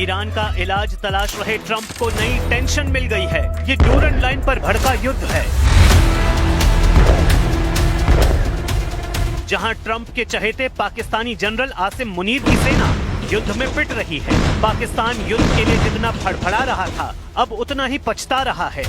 Iran का इलाज तलाश रहे ट्रंप को नई टेंशन मिल गई है। ये डूरन लाइन पर भड़का युद्ध है, जहां ट्रंप के चहेते पाकिस्तानी जनरल आसिम मुनीर की सेना युद्ध में पिट रही है। पाकिस्तान युद्ध के लिए जितना फड़फड़ा रहा था, अब उतना ही पछता रहा है।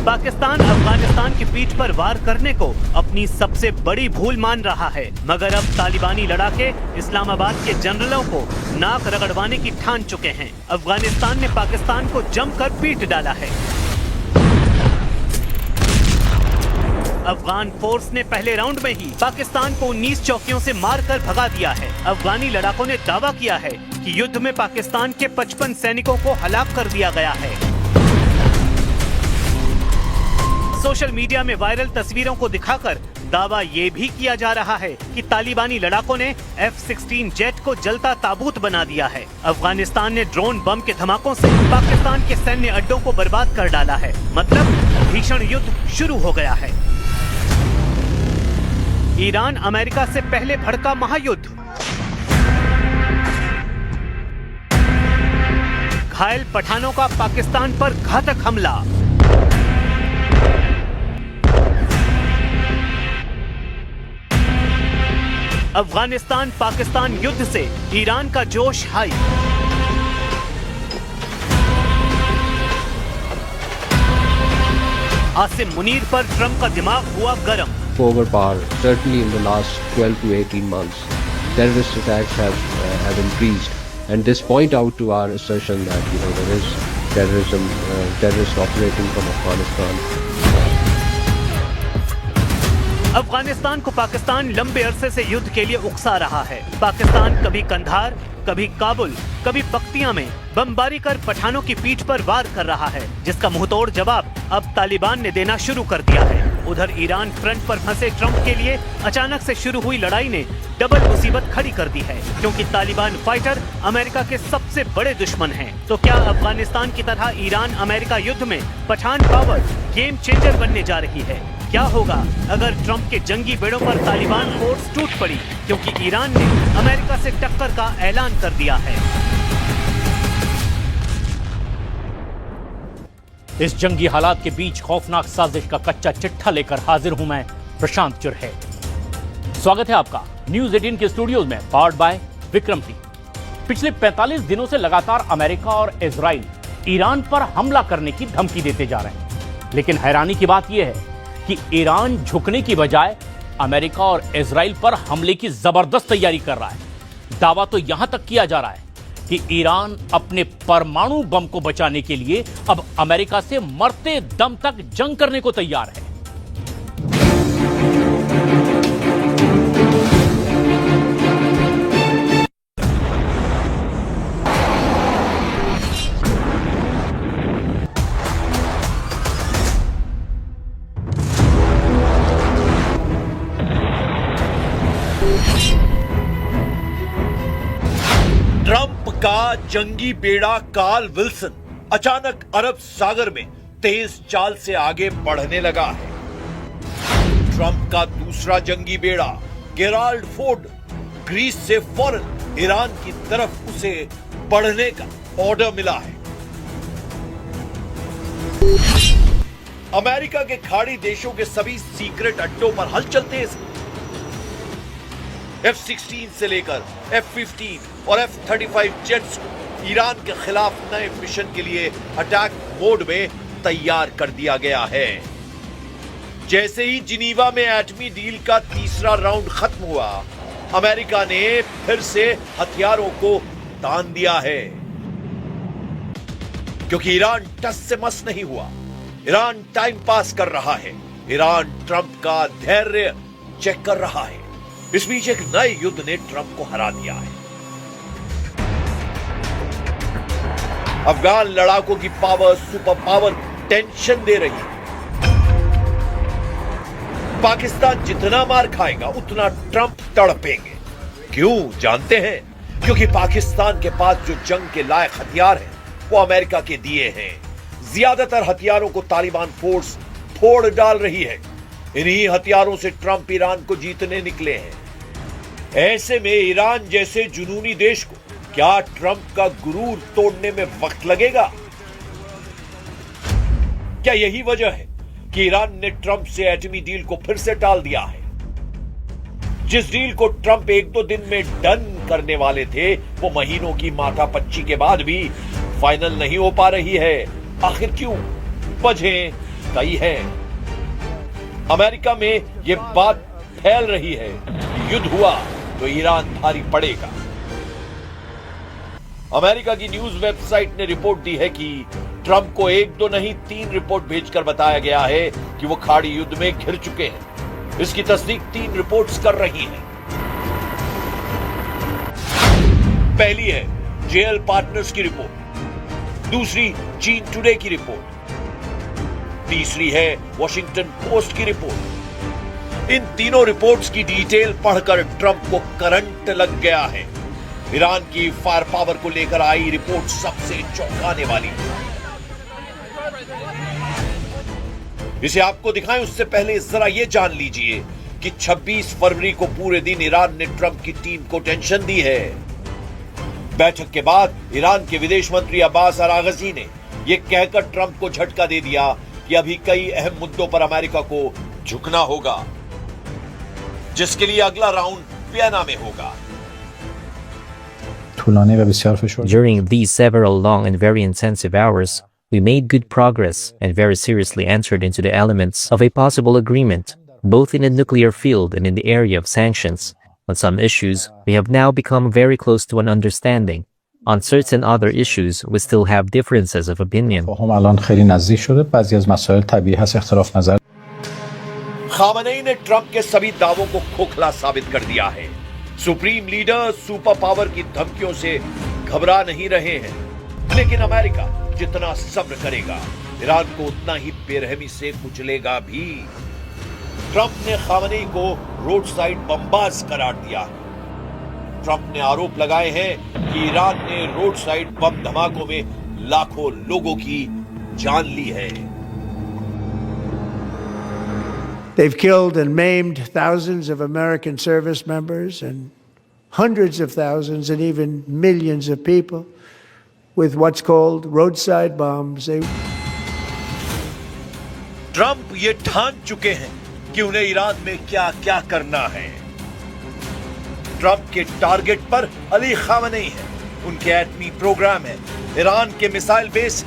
पाकिस्तान अफगानिस्तान की पीठ पर वार करने को अपनी सबसे बड़ी भूल मान रहा है, मगर अब तालिबानी लड़ाके इस्लामाबाद के जनरलों को नाक रगड़वाने की ठान चुके हैं। अफगानिस्तान ने पाकिस्तान को जमकर पीट डाला है। अफगान फोर्स ने पहले राउंड में ही पाकिस्तान को 19 चौकियों से मारकर भगा दिया है। अफगानी लड़ाकों ने दावा किया है कि युद्ध में पाकिस्तान के 55 सैनिकों को हलाक कर दिया गया है। सोशल मीडिया में वायरल तस्वीरों को दिखाकर दावा ये भी किया जा रहा है कि तालिबानी लड़ाकों ने F-16 जेट को जलता ताबूत बना दिया है। अफगानिस्तान ने ड्रोन बम के धमाकों से पाकिस्तान के सैन्य अड्डों को बर्बाद कर डाला है। मतलब भीषण युद्ध शुरू हो गया है। ईरान अमेरिका से पहले भड़का महायुद्ध, घायल पठानों का पाकिस्तान पर घातक हमला, अफगानिस्तान पाकिस्तान युद्ध से ईरान का जोश हाई, आसिम मुनीर पर ट्रंप का दिमाग हुआ गर्म। Over power, certainly in the last 12 to 18 months, terrorist attacks have increased, and this point out to our assertion that there is terrorists operating from Afghanistan. Afghanistan को पाकिस्तान लंबे अरसे से युद्ध के लिए उकसा रहा है। पाकिस्तान कभी कंधार, कभी काबुल, कभी बख्तियां में बमबारी कर पठानों की पीठ पर वार कर रहा है, जिसका मुंहतोड़ जवाब अब तालिबान ने देना शुरू कर दिया है। उधर ईरान फ्रंट पर फंसे ट्रंप के लिए अचानक से शुरू हुई लड़ाई ने डबल मुसीबत खड़ी कर दी है, क्योंकि तालिबान फाइटर अमेरिका के सबसे बड़े दुश्मन हैं। तो क्या अफगानिस्तान की तरह ईरान अमेरिका युद्ध में पठान पावर गेम चेंजर बनने जा रही है? क्या होगा अगर ट्रंप के जंगी बेड़ों पर तालिबान फोर्स टूट पड़ी, क्योंकि ईरान ने अमेरिका से टक्कर का ऐलान कर दिया है। इस जंगी हालात के बीच खौफनाक साजिश का कच्चा चिट्ठा लेकर हाजिर हूं मैं, प्रशांत चुरहे। स्वागत है आपका न्यूज 18 के स्टूडियोज में, पावर्ड बाय विक्रम टी। पिछले 45 दिनों से लगातार अमेरिका और इजराइल ईरान पर हमला करने की धमकी देते जा रहे हैं, लेकिन हैरानी की बात यह है कि ईरान झुकने की बजाय अमेरिका और इजराइल पर हमले की जबरदस्त तैयारी कर रहा है। दावा तो यहां तक किया जा रहा है कि ईरान अपने परमाणु बम को बचाने के लिए अब अमेरिका से मरते दम तक जंग करने को तैयार है। ट्रंप का जंगी बेड़ा कार्ल विल्सन अचानक अरब सागर में तेज चाल से आगे बढ़ने लगा है। ट्रंप का दूसरा जंगी बेड़ा गेराल्ड फोर्ड ग्रीस से फौरन ईरान की तरफ उसे बढ़ने का ऑर्डर मिला है। अमेरिका के खाड़ी देशों के सभी सीक्रेट अड्डों पर हलचल तेज है। F-16 से लेकर F-15 और F-35 जेट्स को ईरान के खिलाफ नए मिशन के लिए अटैक मोड में तैयार कर दिया गया है। जैसे ही जिनीवा में एटमी डील का तीसरा राउंड खत्म हुआ, अमेरिका ने फिर से हथियारों को तान दिया है, क्योंकि ईरान टस से मस नहीं हुआ। ईरान टाइम पास कर रहा है। ईरान ट्रंप का धैर्य चेक कर रहा है। इस बीच एक नए युद्ध ने ट्रंप को हरा दिया है। अफगान लड़ाकों की पावर सुपर पावर टेंशन दे रही है। पाकिस्तान जितना मार खाएगा उतना ट्रंप तड़पेंगे। क्यों जानते हैं? क्योंकि पाकिस्तान के पास जो जंग के लायक हथियार हैं वो अमेरिका के दिए हैं। ज्यादातर हथियारों को तालिबान फोर्स फोड़ डाल रही है। इन्हीं हथियारों से ट्रंप ईरान को जीतने निकले हैं। ऐसे में ईरान जैसे जुनूनी देश को क्या ट्रंप का गुरूर तोड़ने में वक्त लगेगा? क्या यही वजह है कि ईरान ने ट्रंप से एटमी डील को फिर से टाल दिया है? जिस डील को ट्रंप 1-2 दिन में डन करने वाले थे, वो महीनों की माथापच्ची के बाद भी फाइनल नहीं हो पा रही है। आखिर क्यों? वजह कई है। अमेरिका में यह बात फैल रही है कि युद्ध हुआ तो ईरान भारी पड़ेगा। अमेरिका की न्यूज वेबसाइट ने रिपोर्ट दी है कि ट्रंप को 1-2 नहीं 3 रिपोर्ट भेजकर बताया गया है कि वो खाड़ी युद्ध में घिर चुके हैं। इसकी तस्दीक 3 रिपोर्ट्स कर रही हैं। पहली है जेएल पार्टनर्स की रिपोर्ट, दूसरी चीन टुडे की रिपोर्ट, तीसरी है वॉशिंगटन पोस्ट की रिपोर्ट। इन तीनों रिपोर्ट्स की डिटेल पढ़कर ट्रंप को करंट लग गया है। ईरान की फायर पावर को लेकर आई रिपोर्ट सबसे चौंकाने वाली है। इसे आपको दिखाएं उससे पहले जरा यह जान लीजिए कि 26 फरवरी को पूरे दिन ईरान ने ट्रंप की टीम को टेंशन दी है। बैठक के बाद ईरान के विदेश मंत्री अब्बास अरागची ने यह कहकर ट्रंप को झटका दे दिया कि अभी कई अहम मुद्दों पर अमेरिका को झुकना होगा, जिसके लिए अगला राउंड वियना में होगा। During these several long and very intensive hours, we made good progress and very seriously entered into the elements of a possible agreement, both in the nuclear field and in the area of sanctions. On some issues, we have now become very close to an understanding. On certain other issues, we still have differences of opinion. Khamenei ने Trump के सभी दावों को खोखला साबित कर दिया है। सुप्रीम लीडर सुपर पावर की धमकियों से घबरा नहीं रहे हैं, लेकिन अमेरिका जितना सब्र करेगा, ईरान को उतना ही बेरहमी से कुचलेगा भी। ट्रंप ने खामनेई को रोड साइड बमबाज करार दिया। ट्रंप ने आरोप लगाए हैं कि ईरान ने रोड साइड बम धमाकों में लाखों लोगों की जान ली है। They've killed and maimed thousands of American service members and hundreds of thousands and even millions of people with what's called roadside bombs. Trump ये ठान चुके हैं कि उन्हें ईरान में क्या-क्या करना है। ट्रंप के टारगेट पर अली खामनेई है, उनके एटमी प्रोग्राम है, ईरान के मिसाइल बेस,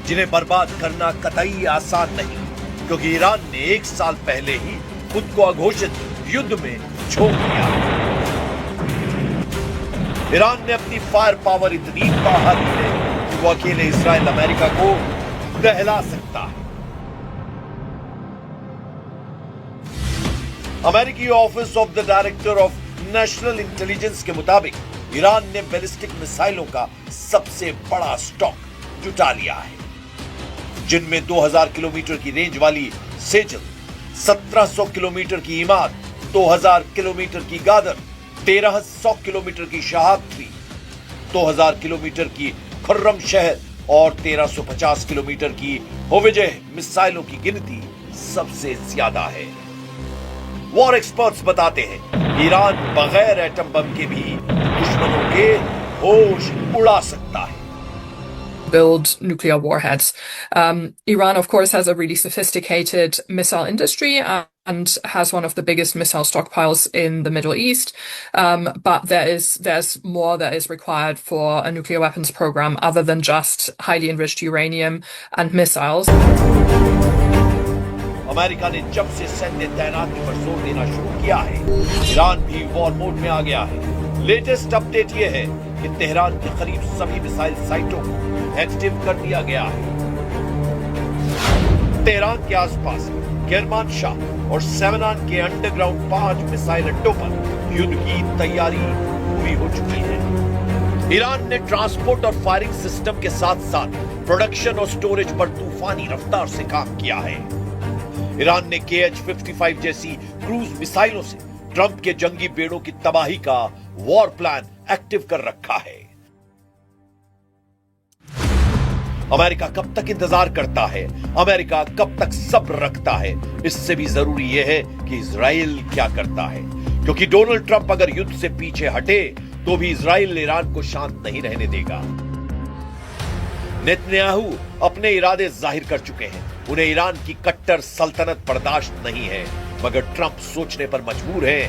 जिन्हें बर्बाद करना कतई आसान नहीं, क्योंकि ईरान ने 1 साल पहले ही खुद को अघोषित युद्ध में झोंक दिया। ईरान ने अपनी फायर पावर इतनी बढ़ा दी है कि वो अकेले इजराइल अमेरिका को दहला सकता है। अमेरिकी office of the director of national intelligence के मुताबिक ईरान ने बैलिस्टिक मिसाइलों का सबसे बड़ा स्टॉक जुटा लिया है, जिनमें 2000 किलोमीटर की रेंज वाली सेजल, 1700 किलोमीटर की इमाद, 2000 किलोमीटर की गादर, 1300 किलोमीटर की शहाब 3, 2000 किलोमीटर की खुर्रम शहर और 1350 किलोमीटर की होविजह मिसाइलों की गिनती सबसे ज्यादा है। वॉर एक्सपर्ट्स बताते हैं ईरान बगैर एटम बम के भी दुश्मनों के होश उड़ा सकता है। Build nuclear warheads. Iran, of course, has a really sophisticated missile industry and has one of the biggest missile stockpiles in the Middle East. But there's more that is required for a nuclear weapons program other than just highly enriched uranium and missiles. America ने जब से सैन्य तैनाती पर जोर देना शुरू किया है, ईरान भी वॉर मोड में आ गया है। लेटेस्ट अपडेट यह है कि तेहरान के करीब सभी मिसाइल साइटों को एक्टिव कर दिया गया है। तेहरान के आसपास केरमानशाह और सेवनान के अंडरग्राउंड 5 मिसाइल अड्डों पर युद्ध की तैयारी पूरी हो चुकी है। ईरान ने ट्रांसपोर्ट और फायरिंग सिस्टम के साथ साथ प्रोडक्शन और स्टोरेज पर तूफानी रफ्तार से काम किया है। ईरान ने KH-55 जैसी क्रूज मिसाइलों से ट्रंप के जंगी बेड़ों की तबाही का वॉर प्लान एक्टिव कर रखा है। अमेरिका कब तक इंतजार करता है, अमेरिका कब तक सब्र रखता है, इससे भी जरूरी यह है कि इजराइल क्या करता है, क्योंकि डोनाल्ड ट्रंप अगर युद्ध से पीछे हटे तो भी इजराइल ईरान को शांत नहीं रहने देगा। नेतन्याहू अपने इरादे जाहिर कर चुके हैं। उन्हें ईरान की कट्टर सल्तनत बर्दाश्त नहीं है, मगर ट्रंप सोचने पर मजबूर है,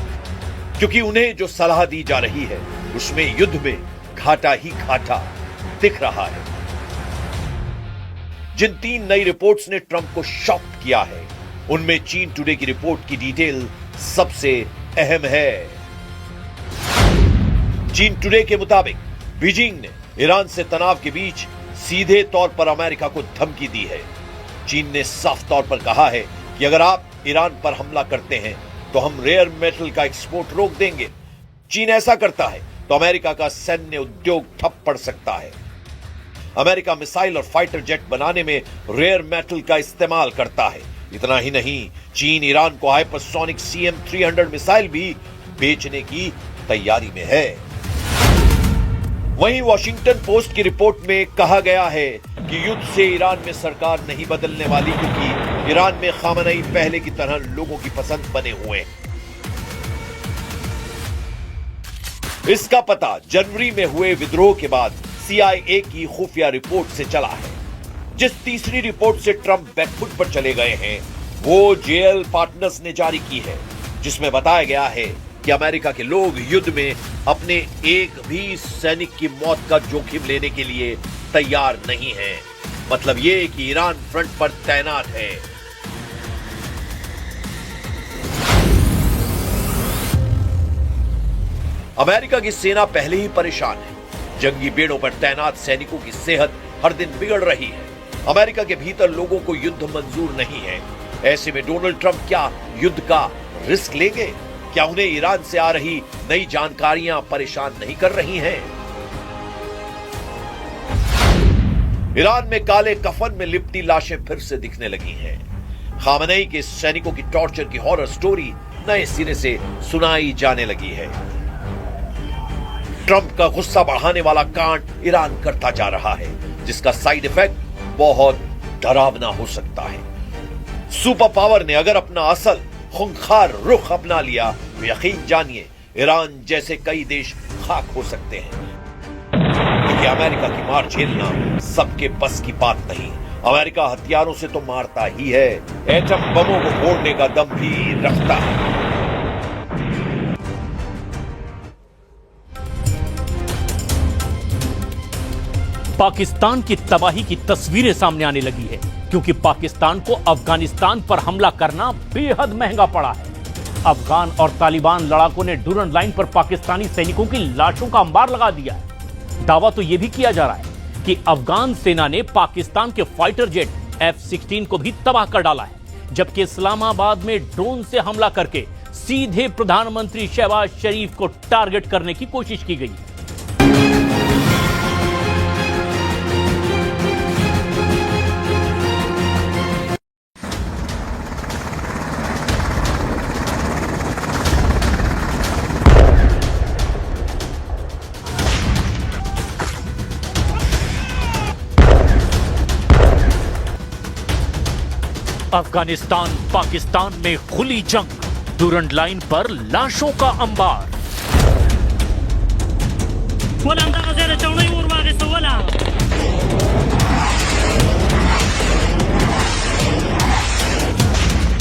क्योंकि उन्हें जो सलाह दी जा रही है उसमें युद्ध में घाटा ही घाटा दिख रहा है। जिन 3 नई रिपोर्ट्स ने ट्रंप को शॉक किया है, उनमें चीन टुडे की रिपोर्ट की डिटेल सबसे अहम है। चीन टुडे के मुताबिक बीजिंग ने ईरान से तनाव के बीच सीधे तौर पर अमेरिका को धमकी दी है। चीन ने साफ तौर पर कहा है कि अगर आप ईरान पर हमला करते हैं तो हम रेयर मेटल का एक्सपोर्ट रोक देंगे। चीन ऐसा करता है तो अमेरिका का सैन्य उद्योग ठप पड़ सकता है। अमेरिका मिसाइल और फाइटर जेट बनाने में रेयर मेटल का इस्तेमाल करता है। इतना ही नहीं, चीन ईरान को हाइपरसोनिक CM-300 मिसाइल भी बेचने की तैयारी में है। वहीं वॉशिंगटन पोस्ट की रिपोर्ट में कहा गया है कि युद्ध से ईरान में सरकार नहीं बदलने वाली, क्योंकि ईरान में खामनेई पहले की तरह लोगों की पसंद बने हुए हैं। इसका पता जनवरी में हुए विद्रोह के बाद CIA की खुफिया रिपोर्ट से चला है। जिस तीसरी रिपोर्ट से ट्रंप बैकफुट पर चले गए हैं, वो JL पार्टनर्स ने जारी की है, जिसमें बताया गया है कि अमेरिका के लोग युद्ध में अपने एक भी सैनिक की मौत का जोखिम लेने के लिए तैयार नहीं हैं। मतलब ये कि ईरान फ्रंट पर तैनात है। अमेरिका की सेना पहले ही परेशान है। जंगी बेड़ों पर तैनात सैनिकों की सेहत हर दिन बिगड़ रही है। अमेरिका के भीतर लोगों को युद्ध मंजूर नहीं है। ऐसे में डोनाल्ड ट्रंप क्या युद्ध का रिस्क लेंगे? क्या उन्हें ईरान से आ रही नई जानकारियां परेशान नहीं कर रही हैं? ईरान में काले कफन में लिपटी लाशें फिर से दिखने लगी हैं। खामनेई के सैनिकों की टॉर्चर की हॉरर स्टोरी नए सिरे से सुनाई जाने लगी है। ट्रंप का गुस्सा बढ़ाने वाला कांड ईरान करता जा रहा है, जिसका साइड इफेक्ट बहुत डरावना हो सकता है। सुपर पावर ने अगर अपना असल खूंखार रुख अपना लिया तो यकीन जानिए ईरान जैसे कई देश खाक हो सकते हैं, क्योंकि अमेरिका की मार झेलना सबके बस की बात नहीं। अमेरिका हथियारों से तो मारता ही है, एटम बमों को फोड़ने का दम भी रखता है। पाकिस्तान की तबाही की तस्वीरें सामने आने लगी है, क्योंकि पाकिस्तान को अफगानिस्तान पर हमला करना बेहद महंगा पड़ा है। अफगान और तालिबान लड़ाकों ने डूरन लाइन पर पाकिस्तानी सैनिकों की लाशों का अंबार लगा दिया है। दावा तो यह भी किया जा रहा है कि अफगान सेना ने पाकिस्तान के फाइटर जेट F-16 को भी तबाह कर डाला है, जबकि इस्लामाबाद में ड्रोन से हमला करके सीधे प्रधानमंत्री शहबाज शरीफ को टारगेट करने की कोशिश की गई। अफगानिस्तान पाकिस्तान में खुली जंग, डूरन लाइन पर लाशों का अंबार।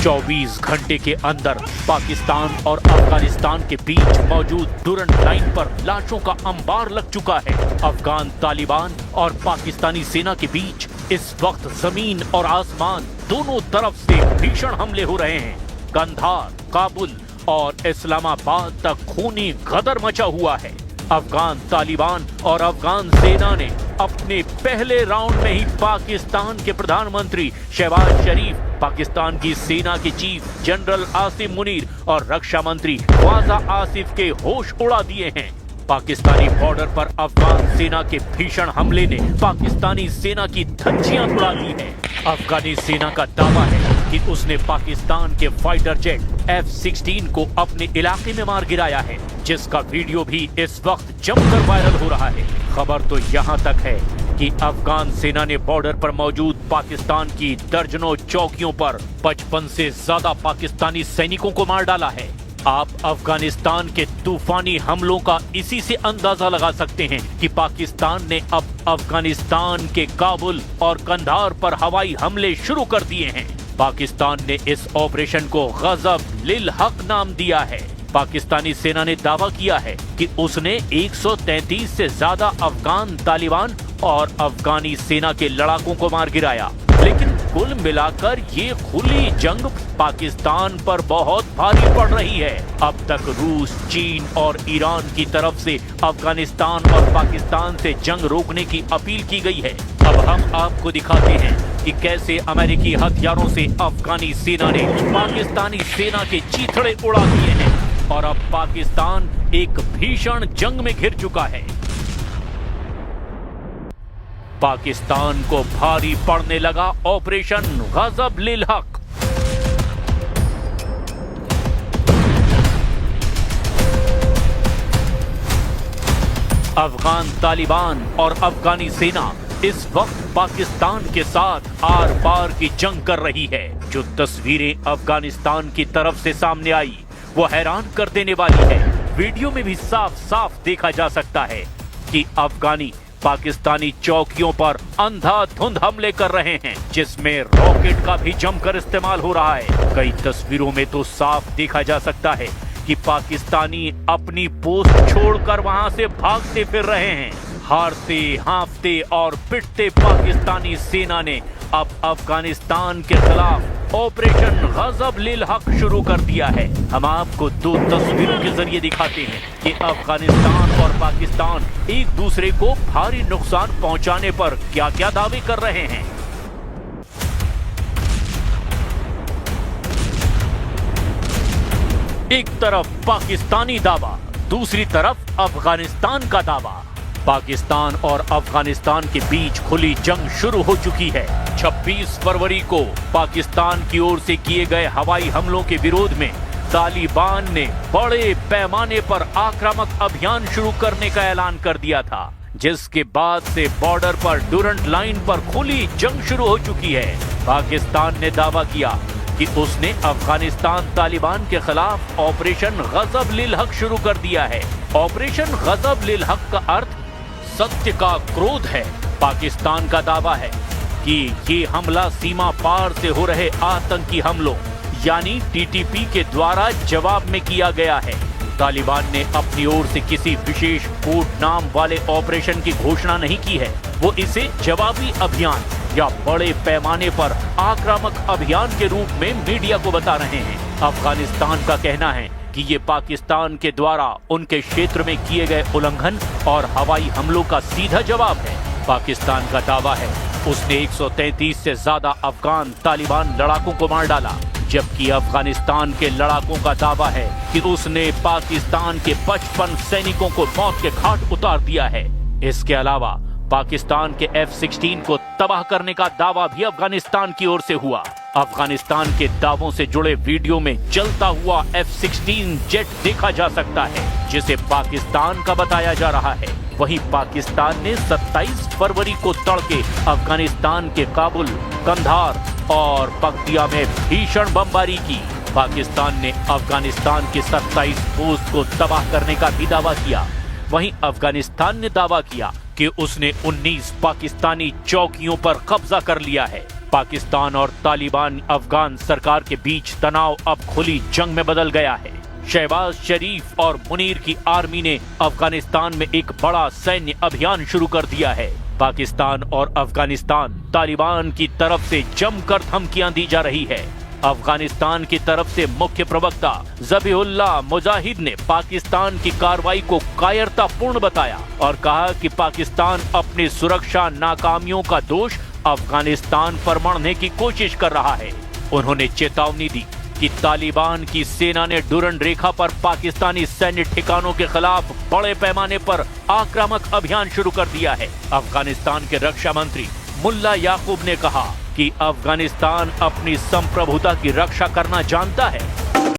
चौबीस घंटे के अंदर पाकिस्तान और अफगानिस्तान के बीच मौजूद डूरन लाइन पर लाशों का अंबार लग चुका है। अफगान तालिबान और पाकिस्तानी सेना के बीच इस वक्त जमीन और आसमान दोनों तरफ से भीषण हमले हो रहे हैं। कंधार, काबुल और इस्लामाबाद तक खूनी गदर मचा हुआ है। अफगान तालिबान और अफगान सेना ने अपने पहले राउंड में ही पाकिस्तान के प्रधानमंत्री शहबाज शरीफ, पाकिस्तान की सेना के चीफ जनरल आसिम मुनीर और रक्षा मंत्री ख्वाजा आसिफ के होश उड़ा दिए हैं। पाकिस्तानी बॉर्डर पर अफगान सेना के भीषण हमले ने पाकिस्तानी सेना की धज्जियां उड़ा दी हैं। अफगानी सेना का दावा है कि उसने पाकिस्तान के फाइटर जेट F-16 को अपने इलाके में मार गिराया है, जिसका वीडियो भी इस वक्त जमकर वायरल हो रहा है। खबर तो यहां तक है कि अफगान सेना ने बॉर्डर पर मौजूद पाकिस्तान की दर्जनों चौकियों पर 55 से ज्यादा पाकिस्तानी सैनिकों को मार डाला है। आप अफगानिस्तान के तूफानी हमलों का इसी से अंदाजा लगा सकते हैं कि पाकिस्तान ने अब अफगानिस्तान के काबुल और कंधार पर हवाई हमले शुरू कर दिए हैं। पाकिस्तान ने इस ऑपरेशन को गजब लिल हक नाम दिया है। पाकिस्तानी सेना ने दावा किया है कि उसने 133 से ज्यादा अफगान तालिबान और अफगानी सेना के लड़ाकों को मार गिराया, लेकिन कुल मिलाकर ये खुली जंग पाकिस्तान पर बहुत भारी पड़ रही है। अब तक रूस, चीन और ईरान की तरफ से अफगानिस्तान और पाकिस्तान से जंग रोकने की अपील की गई है। अब हम आपको दिखाते हैं कि कैसे अमेरिकी हथियारों से अफगानी सेना ने पाकिस्तानी सेना के चीथड़े उड़ा दिए हैं और अब पाकिस्तान एक भीषण जंग में घिर चुका है। पाकिस्तान को भारी पड़ने लगा ऑपरेशन गजब लिल हक। अफगान तालिबान और अफगानी सेना इस वक्त पाकिस्तान के साथ आर पार की जंग कर रही है। जो तस्वीरें अफगानिस्तान की तरफ से सामने आई वो हैरान कर देने वाली है। वीडियो में भी साफ साफ देखा जा सकता है कि अफगानी पाकिस्तानी चौकियों पर अंधाधुंध हमले कर रहे हैं, जिसमें रॉकेट का भी जमकर इस्तेमाल हो रहा है। कई तस्वीरों में तो साफ देखा जा सकता है कि पाकिस्तानी अपनी पोस्ट छोड़कर वहां से भागते फिर रहे हैं। हारते, हाँफते और पिटते पाकिस्तानी सेना ने अब अफगानिस्तान के खिलाफ ऑपरेशन गजब लिल हक शुरू कर दिया है। हम आपको दो तस्वीरों के जरिए दिखाते हैं कि अफगानिस्तान और पाकिस्तान एक दूसरे को भारी नुकसान पहुंचाने पर क्या क्या दावे कर रहे हैं। एक तरफ पाकिस्तानी दावा, दूसरी तरफ अफगानिस्तान का दावा। पाकिस्तान और अफगानिस्तान के बीच खुली जंग शुरू हो चुकी है। 26 फरवरी को पाकिस्तान की ओर से किए गए हवाई हमलों के विरोध में तालिबान ने बड़े पैमाने पर आक्रामक अभियान शुरू करने का ऐलान कर दिया था, जिसके बाद से बॉर्डर पर डुरंट लाइन पर खुली जंग शुरू हो चुकी है। पाकिस्तान ने दावा किया कि उसने अफगानिस्तान तालिबान के खिलाफ ऑपरेशन गजब लिल हक शुरू कर दिया है। ऑपरेशन गजब लिल हक का अर्थ सत्य का क्रोध है। पाकिस्तान का दावा है कि ये हमला सीमा पार से हो रहे आतंकी हमलों यानी टीटीपी के द्वारा जवाब में किया गया है। तालिबान ने अपनी ओर से किसी विशेष कोड नाम वाले ऑपरेशन की घोषणा नहीं की है। वो इसे जवाबी अभियान या बड़े पैमाने पर आक्रामक अभियान के रूप में मीडिया को बता रहे हैं। अफगानिस्तान का कहना है कि ये पाकिस्तान के द्वारा उनके क्षेत्र में किए गए उल्लंघन और हवाई हमलों का सीधा जवाब है। पाकिस्तान का दावा है उसने 133 से ज्यादा अफगान तालिबान लड़ाकों को मार डाला, जबकि अफगानिस्तान के लड़ाकों का दावा है कि उसने पाकिस्तान के 55 सैनिकों को मौत के घाट उतार दिया है। इसके अलावा पाकिस्तान के F-16 को तबाह करने का दावा भी अफगानिस्तान की ओर से हुआ। अफगानिस्तान के दावों से जुड़े वीडियो में जलता हुआ F-16 जेट देखा जा सकता है, जिसे पाकिस्तान का बताया जा रहा है। वहीं पाकिस्तान ने 27 फरवरी को तड़के अफगानिस्तान के काबुल, कंधार और पक्तिया में भीषण बमबारी की। पाकिस्तान ने अफगानिस्तान के 27 पोस्ट को तबाह करने का भी दावा किया। वहीं अफगानिस्तान ने दावा किया कि उसने 19 पाकिस्तानी चौकियों पर कब्जा कर लिया है। पाकिस्तान और तालिबान अफगान सरकार के बीच तनाव अब खुली जंग में बदल गया है। शहबाज शरीफ और मुनीर की आर्मी ने अफगानिस्तान में एक बड़ा सैन्य अभियान शुरू कर दिया है। पाकिस्तान और अफगानिस्तान तालिबान की तरफ से जमकर धमकियां दी जा रही है। अफगानिस्तान की तरफ से मुख्य प्रवक्ता ज़बीहुल्लाह मुजाहिद ने पाकिस्तान की कार्रवाई को कायरतापूर्ण बताया और कहा कि पाकिस्तान अपनी सुरक्षा नाकामियों का दोष अफगानिस्तान पर मढ़ने की कोशिश कर रहा है। उन्होंने चेतावनी दी कि तालिबान की सेना ने डुरंड रेखा पर पाकिस्तानी सैन्य ठिकानों के खिलाफ बड़े पैमाने पर आक्रामक अभियान शुरू कर दिया है। अफगानिस्तान के रक्षा मंत्री मुल्ला याकूब ने कहा कि अफगानिस्तान अपनी संप्रभुता की रक्षा करना जानता है